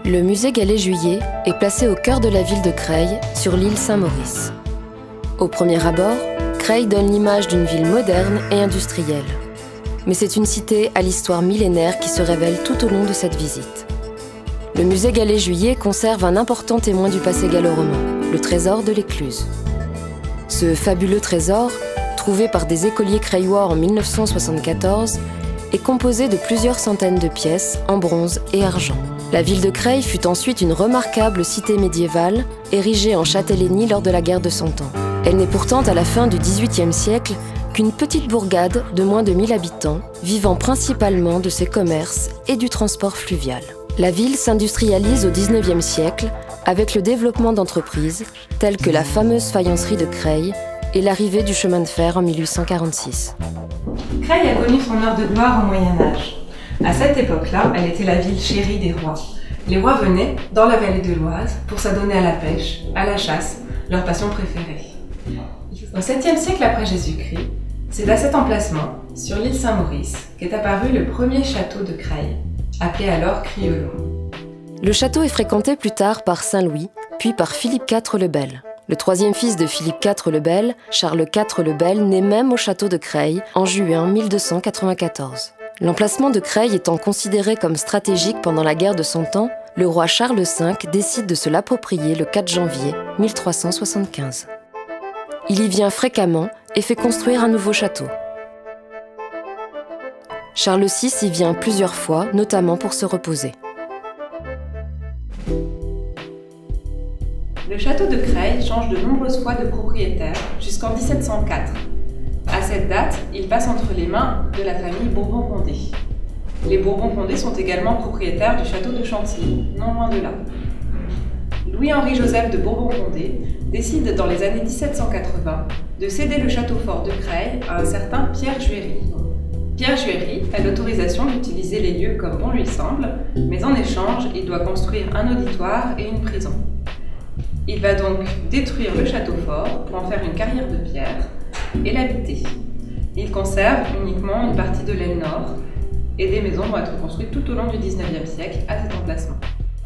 Le musée Gallet-Juillet est placé au cœur de la ville de Creil, sur l'île Saint-Maurice. Au premier abord, Creil donne l'image d'une ville moderne et industrielle. Mais c'est une cité à l'histoire millénaire qui se révèle tout au long de cette visite. Le musée Gallet-Juillet conserve un important témoin du passé gallo-romain, le trésor de l'Écluse. Ce fabuleux trésor, trouvé par des écoliers creillois en 1974, est composé de plusieurs centaines de pièces en bronze et argent. La ville de Creil fut ensuite une remarquable cité médiévale, érigée en châtellenie lors de la guerre de Cent Ans. Elle n'est pourtant à la fin du XVIIIe siècle qu'une petite bourgade de moins de 1000 habitants, vivant principalement de ses commerces et du transport fluvial. La ville s'industrialise au XIXe siècle avec le développement d'entreprises telles que la fameuse faïencerie de Creil et l'arrivée du chemin de fer en 1846. Creil a connu son heure de gloire au Moyen-Âge. À cette époque-là, elle était la ville chérie des rois. Les rois venaient, dans la vallée de l'Oise, pour s'adonner à la pêche, à la chasse, leur passion préférée. Au 7e siècle après Jésus-Christ, c'est à cet emplacement, sur l'île Saint-Maurice, qu'est apparu le premier château de Creil, appelé alors Criolon. Le château est fréquenté plus tard par Saint Louis, puis par Philippe IV le Bel. Le troisième fils de Philippe IV le Bel, Charles IV le Bel, naît même au château de Creil en juin 1294. L'emplacement de Creil étant considéré comme stratégique pendant la guerre de Cent Ans, le roi Charles V décide de se l'approprier le 4 janvier 1375. Il y vient fréquemment et fait construire un nouveau château. Charles VI y vient plusieurs fois, notamment pour se reposer. Le château de Creil change de nombreuses fois de propriétaire jusqu'en 1704. À cette date, il passe entre les mains de la famille Bourbon-Condé. Les Bourbon-Condé sont également propriétaires du château de Chantilly, non loin de là. Louis-Henri-Joseph de Bourbon-Condé décide dans les années 1780 de céder le château fort de Creil à un certain Pierre Juéry. Pierre Juéry a l'autorisation d'utiliser les lieux comme bon lui semble, mais en échange, il doit construire un auditoire et une prison. Il va donc détruire le château fort pour en faire une carrière de pierre et l'habiter. Il conserve uniquement une partie de l'aile nord et des maisons vont être construites tout au long du XIXe siècle à cet emplacement.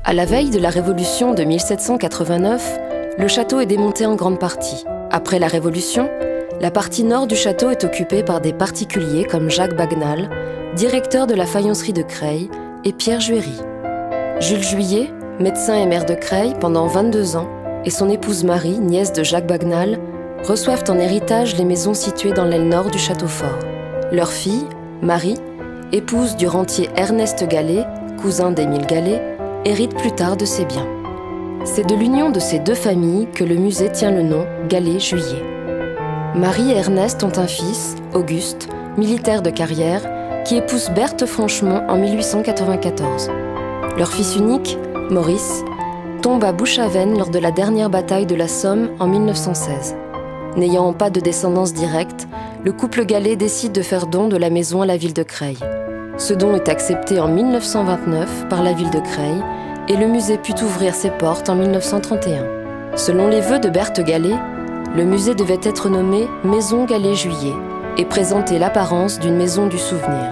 À la veille de la Révolution de 1789, le château est démonté en grande partie. Après la Révolution, la partie nord du château est occupée par des particuliers comme Jacques Bagnal, directeur de la faïencerie de Creil, et Pierre Juéry. Jules Juillet, médecin et maire de Creil pendant 22 ans, et son épouse Marie, nièce de Jacques Bagnal, reçoivent en héritage les maisons situées dans l'aile nord du château fort. Leur fille, Marie, épouse du rentier Ernest Gallet, cousin d'Émile Gallet, hérite plus tard de ses biens. C'est de l'union de ces deux familles que le musée tient le nom Gallet-Juillet. Marie et Ernest ont un fils, Auguste, militaire de carrière, qui épouse Berthe Franchemont en 1894. Leur fils unique, Maurice, tombe à Bouchaven lors de la dernière bataille de la Somme en 1916. N'ayant pas de descendance directe, le couple Gallet décide de faire don de la maison à la ville de Creil. Ce don est accepté en 1929 par la ville de Creil et le musée put ouvrir ses portes en 1931. Selon les vœux de Berthe Gallet, le musée devait être nommé Maison Gallet-Juillet et présenter l'apparence d'une maison du souvenir.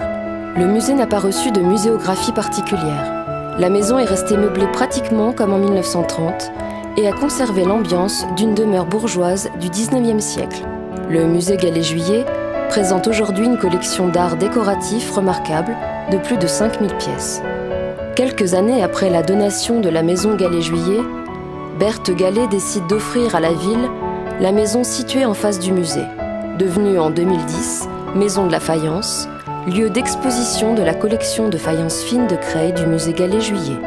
Le musée n'a pas reçu de muséographie particulière. La maison est restée meublée pratiquement comme en 1930 et a conservé l'ambiance d'une demeure bourgeoise du XIXe siècle. Le musée Gallet-Juillet présente aujourd'hui une collection d'art décoratif remarquable de plus de 5000 pièces. Quelques années après la donation de la maison Gallet-Juillet, Berthe Gallet décide d'offrir à la ville la maison située en face du musée, devenue en 2010 Maison de la Faïence, lieu d'exposition de la collection de faïences fines de Creil du musée Gallet-Juillet.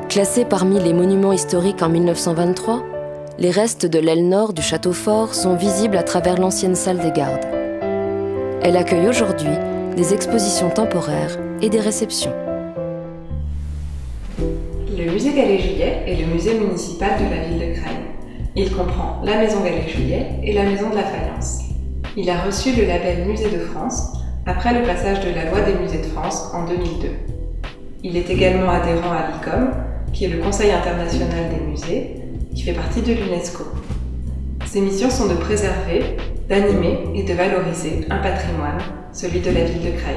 Classée parmi les monuments historiques en 1923, les restes de l'aile nord du château fort sont visibles à travers l'ancienne salle des gardes. Elle accueille aujourd'hui des expositions temporaires et des réceptions. Le musée Gallet-Juillet est le musée municipal de la ville de Creil. Il comprend la maison Gallet-Juillet et la maison de la Faïence. Il a reçu le label Musée de France après le passage de la loi des musées de France en 2002. Il est également adhérent à l'ICOM, qui est le Conseil international des musées, qui fait partie de l'UNESCO. Ses missions sont de préserver, d'animer et de valoriser un patrimoine, celui de la ville de Creil.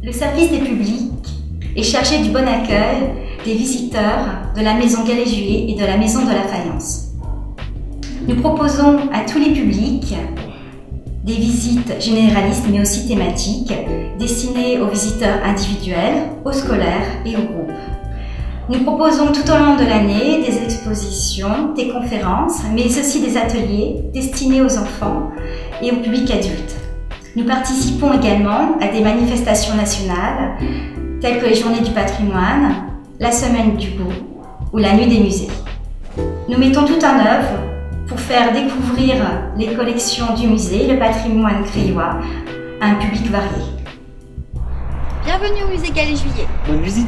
Le service des publics est chargé du bon accueil des visiteurs de la Maison Gallet-Juillet et de la Maison de la Faïence. Nous proposons à tous les publics des visites généralistes mais aussi thématiques destinées aux visiteurs individuels, aux scolaires et aux groupes. Nous proposons tout au long de l'année des expositions, des conférences, mais aussi des ateliers destinés aux enfants et au public adulte. Nous participons également à des manifestations nationales telles que les Journées du patrimoine, la Semaine du goût ou la Nuit des musées. Nous mettons tout en œuvre pour faire découvrir les collections du musée, le patrimoine crayois, à un public varié. Bienvenue au musée Gallet-Juillet. Bonne visite.